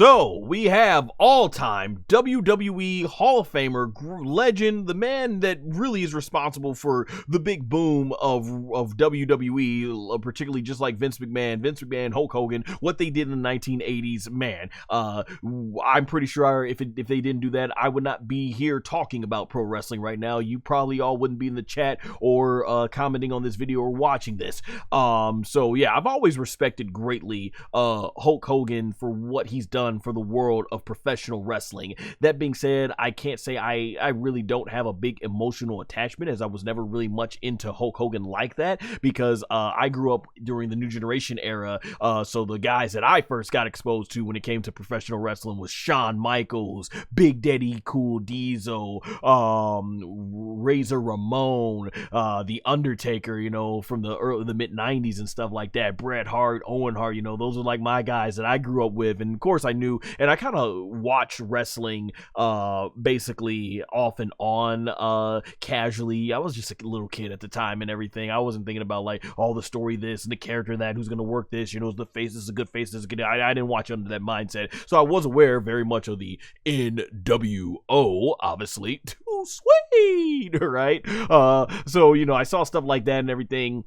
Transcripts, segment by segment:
So we have all-time WWE Hall of Famer, legend, the man that really is responsible for the big boom of WWE, particularly just like Vince McMahon, Hulk Hogan, what they did in the 1980s. Man, I'm pretty sure if they didn't do that, I would not be here talking about pro wrestling right now. You probably all wouldn't be in the chat or commenting on this video or watching this. So yeah, I've always respected greatly Hulk Hogan for what he's done for the world of professional wrestling. That being said, I can't say I really don't have a big emotional attachment, as I was never really much into Hulk Hogan like that, because I grew up during the New Generation era, so the guys that I first got exposed to when it came to professional wrestling was Shawn Michaels, Big Daddy Cool Diesel, Razor Ramon, The Undertaker, you know, from the mid-90s and stuff like that, Bret Hart, Owen Hart, you know, those are like my guys that I grew up with. And of course I knew, and I kind of watched wrestling basically off and on casually. I was just a little kid at the time and everything. I wasn't thinking about like all the story this and the character that, who's going to work this, you know, is the face, this is a good face, this is a good. I didn't watch under that mindset, so I was aware very much of the NWO, obviously. Too sweet, right? So you know, I saw stuff like that and everything.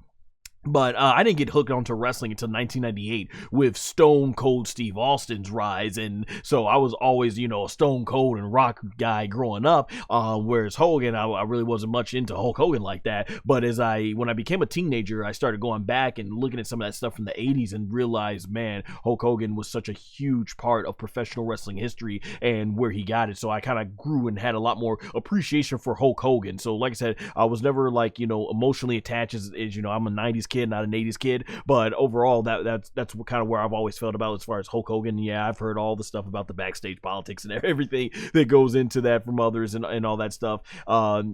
But I didn't get hooked onto wrestling until 1998 with Stone Cold Steve Austin's rise, and so I was always, you know, a Stone Cold and Rock guy growing up. Whereas Hogan, I really wasn't much into Hulk Hogan like that. But when I became a teenager, I started going back and looking at some of that stuff from the 80s and realized, man, Hulk Hogan was such a huge part of professional wrestling history and where he got it. So I kind of grew and had a lot more appreciation for Hulk Hogan. So like I said, I was never like, you know, emotionally attached as you know, I'm a 90s kid, not an 80s kid, but overall that's what kind of where I've always felt about as far as Hulk Hogan. Yeah, I've heard all the stuff about the backstage politics and everything that goes into that from others and all that stuff,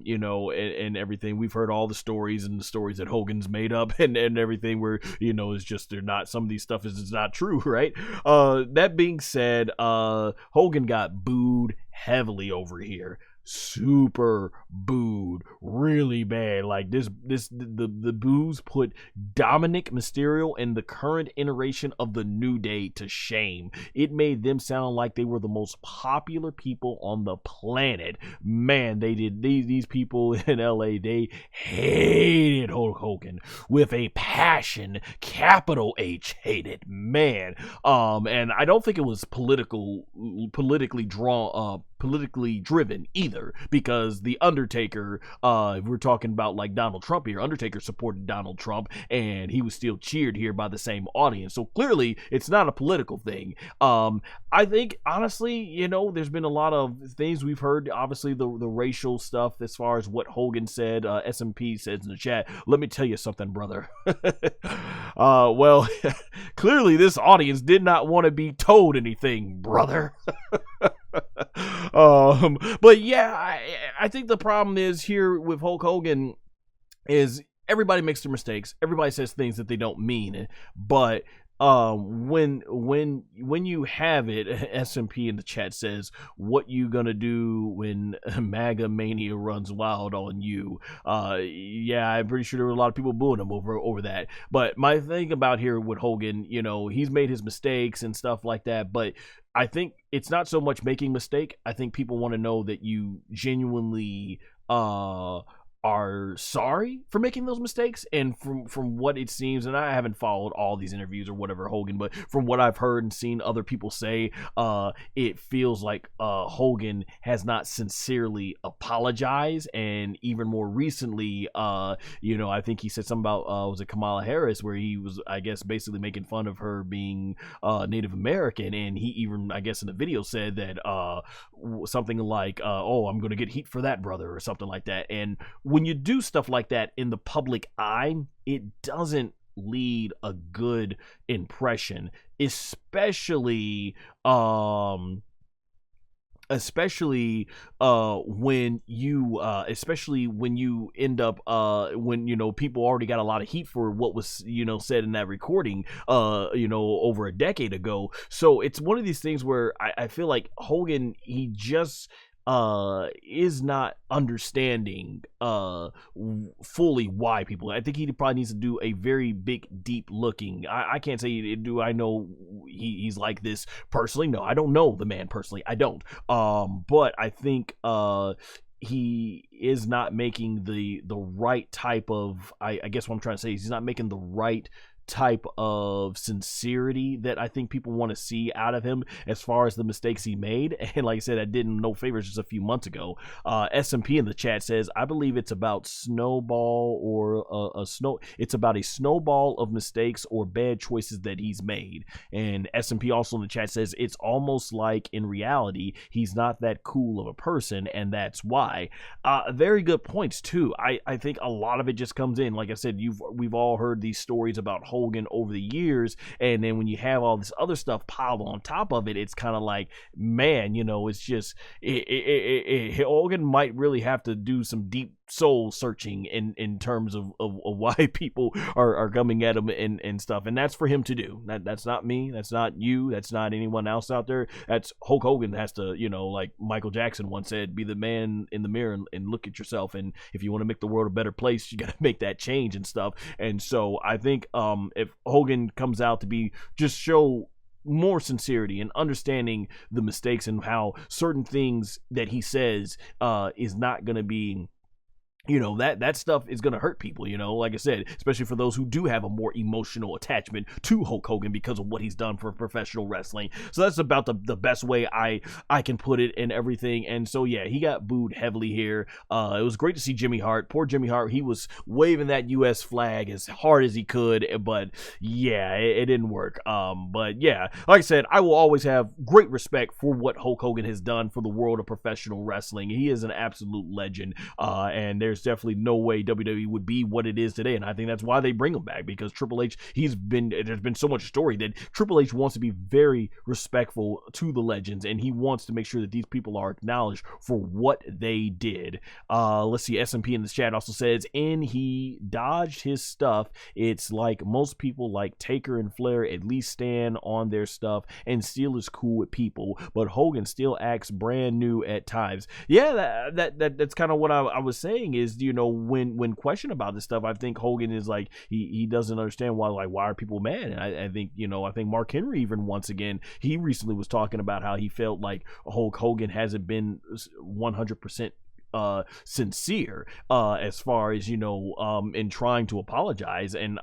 you know, and everything. We've heard all the stories and the stories that Hogan's made up and everything where, you know, it's just they're not, some of these stuff is not true, right? That being said, Hogan got booed heavily over here. Super booed really bad. Like the boos put Dominic Mysterio and the current iteration of the New Day to shame. It made them sound like they were the most popular people on the planet. Man, they did. These people in LA, they hated Hulk Hogan with a passion, capital H hated, man. And I don't think it was politically driven either, because the Undertaker, if we're talking about like Donald Trump here, Undertaker supported Donald Trump and he was still cheered here by the same audience. So clearly it's not a political thing. I think honestly, you know, there's been a lot of things we've heard, obviously the racial stuff as far as what Hogan said. SMP says in the chat, let me tell you something, brother. Well, clearly this audience did not want to be told anything, brother. But yeah, I think the problem is here with Hulk Hogan is everybody makes their mistakes. Everybody says things that they don't mean, but when you have it, SMP in the chat says, what you gonna do when MAGA mania runs wild on you? Yeah, I'm pretty sure there were a lot of people booing him over that. But my thing about here with Hogan, you know, he's made his mistakes and stuff like that, but I think it's not so much making mistake. I think people want to know that you genuinely are sorry for making those mistakes. And from what it seems, and I haven't followed all these interviews or whatever Hogan, but from what I've heard and seen other people say, it feels like Hogan has not sincerely apologized. And even more recently, you know, I think he said something about was it Kamala Harris, where he was, I guess, basically making fun of her being Native American, and he even, I guess, in the video said that something like oh, I'm gonna get heat for that, brother, or something like that. And when you do stuff like that in the public eye, it doesn't lead a good impression, especially when you end up when, you know, people already got a lot of heat for what was, you know, said in that recording you know, over a decade ago. So it's one of these things where I feel like Hogan, he just is not understanding fully why people. I think he probably needs to do a very big deep looking. I can't say, do I know he's like this personally? No, I don't know the man personally. I don't. But I think he is not making the right type of, I guess what I'm trying to say is he's not making the right type of sincerity that I think people want to see out of him as far as the mistakes he made. And like I said, I did him no favors just a few months ago. SMP in the chat says, I believe it's about snowball or it's about a snowball of mistakes or bad choices that he's made. And SMP also in the chat says, it's almost like in reality he's not that cool of a person, and that's why. Very good points too. I think a lot of it just comes in, like I said, we've all heard these stories about Hogan over the years, and then when you have all this other stuff piled on top of it, it's kind of like, man, it's just Hogan might really have to do some deep soul searching in terms of why people are coming at him and stuff, and that's for him to do. That's not me, that's not you, that's not anyone else out there. That's Hulk Hogan has to, like Michael Jackson once said, be the man in the mirror and look at yourself, and if you want to make the world a better place, you got to make that change and stuff. And so I think if Hogan comes out to be just show more sincerity and understanding the mistakes and how certain things that he says is not going to be, that stuff is going to hurt people, like I said, especially for those who do have a more emotional attachment to Hulk Hogan because of what he's done for professional wrestling. So that's about the best way I can put it and everything. And so, yeah, he got booed heavily here. It was great to see Jimmy Hart. Poor Jimmy Hart. He was waving that U.S. flag as hard as he could, but yeah, it didn't work. But yeah, like I said, I will always have great respect for what Hulk Hogan has done for the world of professional wrestling. He is an absolute legend, and there's definitely no way WWE would be what it is today, and I think that's why they bring him back, because Triple H, there's been so much story that Triple H wants to be very respectful to the legends, and he wants to make sure that these people are acknowledged for what they did. Let's see, SMP in the chat also says, and he dodged his stuff. It's like most people like Taker and Flair at least stand on their stuff and still is cool with people, but Hogan still acts brand new at times. Yeah, that's kind of what I was saying is, when questioned about this stuff, I think Hogan is like, he doesn't understand why are people mad. And I think, I think Mark Henry, even once again, he recently was talking about how he felt like Hulk Hogan hasn't been 100% sincere as far as in trying to apologize. And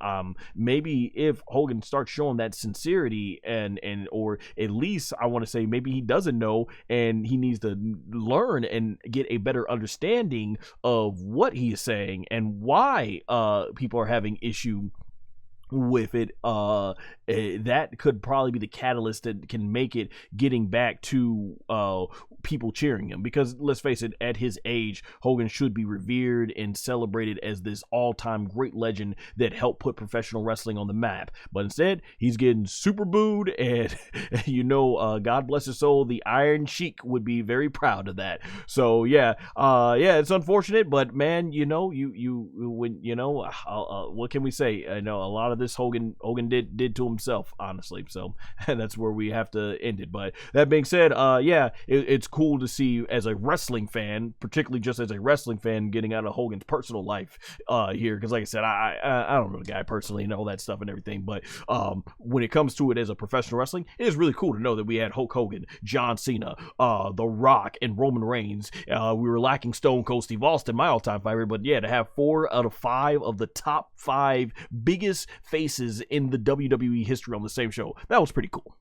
maybe if Hogan starts showing that sincerity and or at least I want to say maybe he doesn't know and he needs to learn and get a better understanding of what he is saying and why people are having issue with it, that could probably be the catalyst that can make it getting back to people cheering him, because let's face it, at his age, Hogan should be revered and celebrated as this all-time great legend that helped put professional wrestling on the map. But instead, he's getting super booed, and God bless his soul, the Iron Sheik would be very proud of that. So yeah, it's unfortunate, but man, what can we say? I know a lot of this Hogan did to himself, honestly. So that's where we have to end it. But that being said, it's cool to see as a wrestling fan, particularly just as a wrestling fan, getting out of Hogan's personal life here, because like I said, I don't know the guy personally and all that stuff and everything, but when it comes to it as a professional wrestling, it is really cool to know that we had Hulk Hogan, John Cena, The Rock, and Roman Reigns. We were lacking Stone Cold Steve Austin, my all-time favorite, but yeah, to have 4 out of 5 of the top 5 biggest faces in the WWE history on the same show, that was pretty cool.